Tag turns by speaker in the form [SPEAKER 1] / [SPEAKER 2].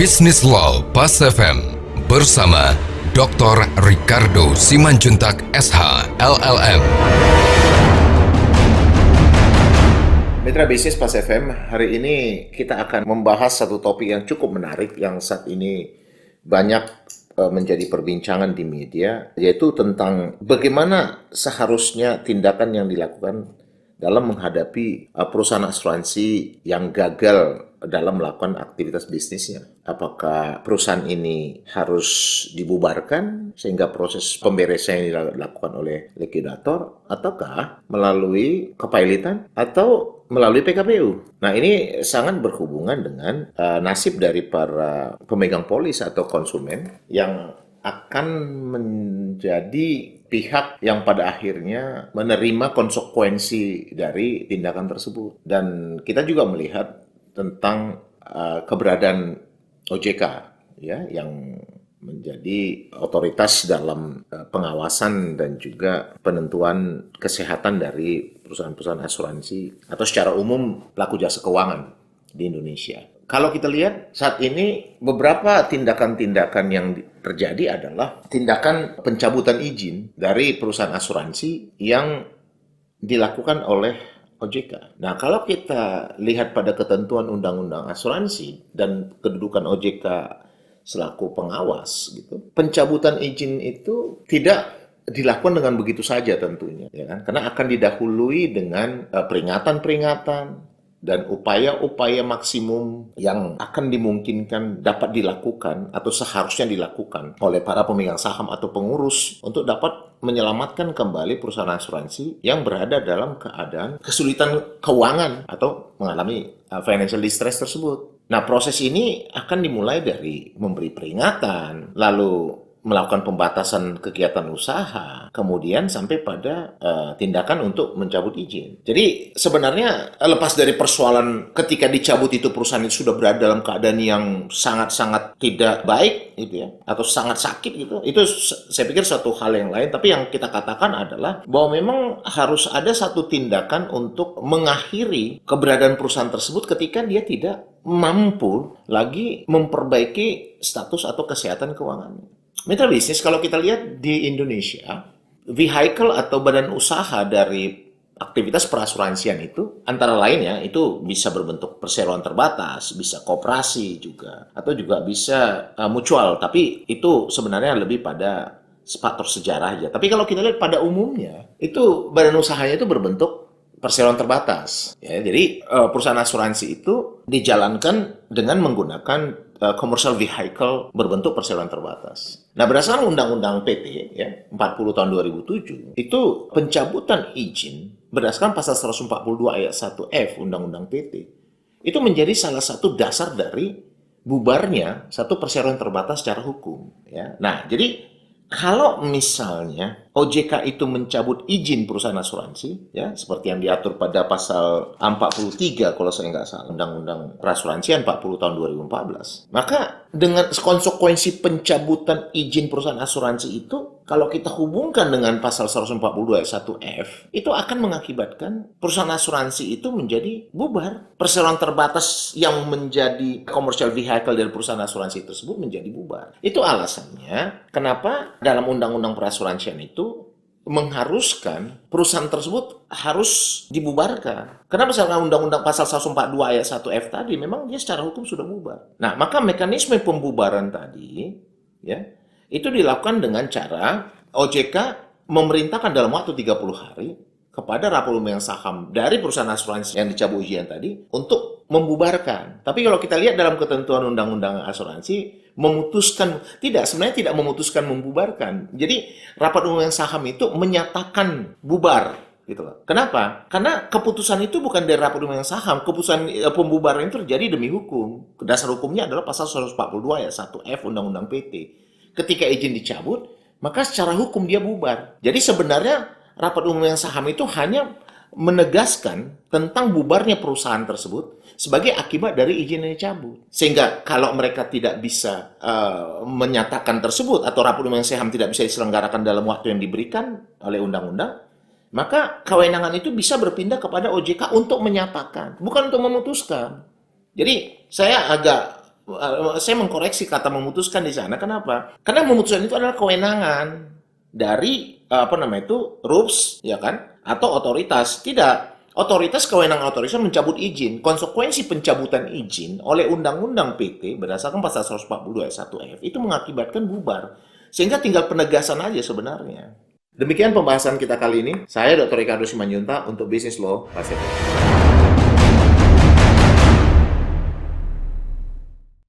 [SPEAKER 1] Bisnis Law Pas FM bersama Dr. Ricardo Simanjuntak SH LLM.
[SPEAKER 2] Mitra Bisnis Pas FM, hari ini kita akan membahas satu topik yang cukup menarik yang saat ini banyak menjadi perbincangan di media, yaitu tentang bagaimana seharusnya tindakan yang dilakukan dalam menghadapi perusahaan asuransi yang gagal dalam melakukan aktivitas bisnisnya. Apakah perusahaan ini harus dibubarkan sehingga proses pemberesan yang dilakukan oleh likuidator, ataukah melalui kepailitan atau melalui PKPU. Nah, ini sangat berhubungan dengan nasib dari para pemegang polis atau konsumen yang akan menjadi pihak yang pada akhirnya menerima konsekuensi dari tindakan tersebut. Dan kita juga melihat tentang keberadaan OJK ya, yang menjadi otoritas dalam pengawasan dan juga penentuan kesehatan dari perusahaan-perusahaan asuransi atau secara umum pelaku jasa keuangan di Indonesia. Kalau kita lihat saat ini beberapa tindakan-tindakan yang terjadi adalah tindakan pencabutan izin dari perusahaan asuransi yang dilakukan oleh OJK. Nah, kalau kita lihat pada ketentuan undang-undang asuransi dan kedudukan OJK selaku pengawas gitu, pencabutan izin itu tidak dilakukan dengan begitu saja tentunya, ya kan? Karena akan didahului dengan peringatan-peringatan dan upaya-upaya maksimum yang akan dimungkinkan dapat dilakukan atau seharusnya dilakukan oleh para pemegang saham atau pengurus untuk dapat menyelamatkan kembali perusahaan asuransi yang berada dalam keadaan kesulitan keuangan atau mengalami financial distress tersebut. Nah, proses ini akan dimulai dari memberi peringatan, lalu melakukan pembatasan kegiatan usaha, kemudian sampai pada tindakan untuk mencabut izin. Jadi sebenarnya lepas dari persoalan ketika dicabut itu perusahaan itu sudah berada dalam keadaan yang sangat-sangat tidak baik gitu ya, atau sangat sakit gitu, itu saya pikir suatu hal yang lain. Tapi yang kita katakan adalah bahwa memang harus ada satu tindakan untuk mengakhiri keberadaan perusahaan tersebut ketika dia tidak mampu lagi memperbaiki status atau kesehatan keuangannya. Mitra bisnis, kalau kita lihat di Indonesia, vehicle atau badan usaha dari aktivitas perasuransian itu, antara lain ya, itu bisa berbentuk perseroan terbatas, bisa koperasi juga, atau juga bisa mutual, tapi itu sebenarnya lebih pada faktor sejarah aja. Tapi kalau kita lihat pada umumnya, itu badan usahanya itu berbentuk perseroan terbatas. Ya, jadi perusahaan asuransi itu dijalankan dengan menggunakan commercial vehicle berbentuk perseroan terbatas. Nah, berdasarkan Undang-Undang PT ya, 40 tahun 2007, itu pencabutan izin berdasarkan pasal 142 ayat 1F Undang-Undang PT, itu menjadi salah satu dasar dari bubarnya satu perseroan terbatas secara hukum. Ya. Nah, jadi kalau misalnya OJK itu mencabut izin perusahaan asuransi, ya seperti yang diatur pada pasal 43 kalau saya nggak salah, Undang-Undang Perasuransian 40 tahun 2014, maka dengan konsekuensi pencabutan izin perusahaan asuransi itu, kalau kita hubungkan dengan pasal 142 ayat 1F, itu akan mengakibatkan perusahaan asuransi itu menjadi bubar. Perseroan terbatas yang menjadi commercial vehicle dari perusahaan asuransi tersebut menjadi bubar. Itu alasannya kenapa dalam Undang-Undang Perasuransian itu mengharuskan perusahaan tersebut harus dibubarkan. Karena misalnya Undang-Undang pasal 142 ayat 1F tadi memang dia secara hukum sudah bubar. Nah, maka mekanisme pembubaran tadi ya, itu dilakukan dengan cara OJK memerintahkan dalam waktu 30 hari kepada para pemegang saham dari perusahaan asuransi yang dicabut izin tadi untuk membubarkan. Tapi kalau kita lihat dalam ketentuan undang-undang asuransi, sebenarnya tidak memutuskan membubarkan. Jadi rapat pemegang saham itu menyatakan bubar gitu loh. Kenapa? Karena keputusan itu bukan dari rapat pemegang saham, keputusan pembubaran itu terjadi demi hukum. Dasar hukumnya adalah pasal 142 ayat 1F Undang-Undang PT. Ketika izin dicabut, maka secara hukum dia bubar. Jadi sebenarnya rapat pemegang saham itu hanya menegaskan tentang bubarnya perusahaan tersebut sebagai akibat dari izin yang dicabut. Sehingga kalau mereka tidak bisa menyatakan tersebut atau rapat pemegang saham tidak bisa diselenggarakan dalam waktu yang diberikan oleh undang-undang, maka kewenangan itu bisa berpindah kepada OJK untuk menyatakan, bukan untuk memutuskan. Jadi saya agak saya mengkoreksi kata memutuskan di sana. Kenapa? Karena memutuskan itu adalah kewenangan dari RUPS, ya kan? Atau otoritas. Tidak. Otoritas, kewenangan otoritas mencabut izin. Konsekuensi pencabutan izin oleh Undang-Undang PT berdasarkan pasal 142 ayat 1F itu mengakibatkan bubar. Sehingga tinggal penegasan aja sebenarnya. Demikian pembahasan kita kali ini. Saya Dr. Ricardo Simanjuntak untuk Business Law Pacific.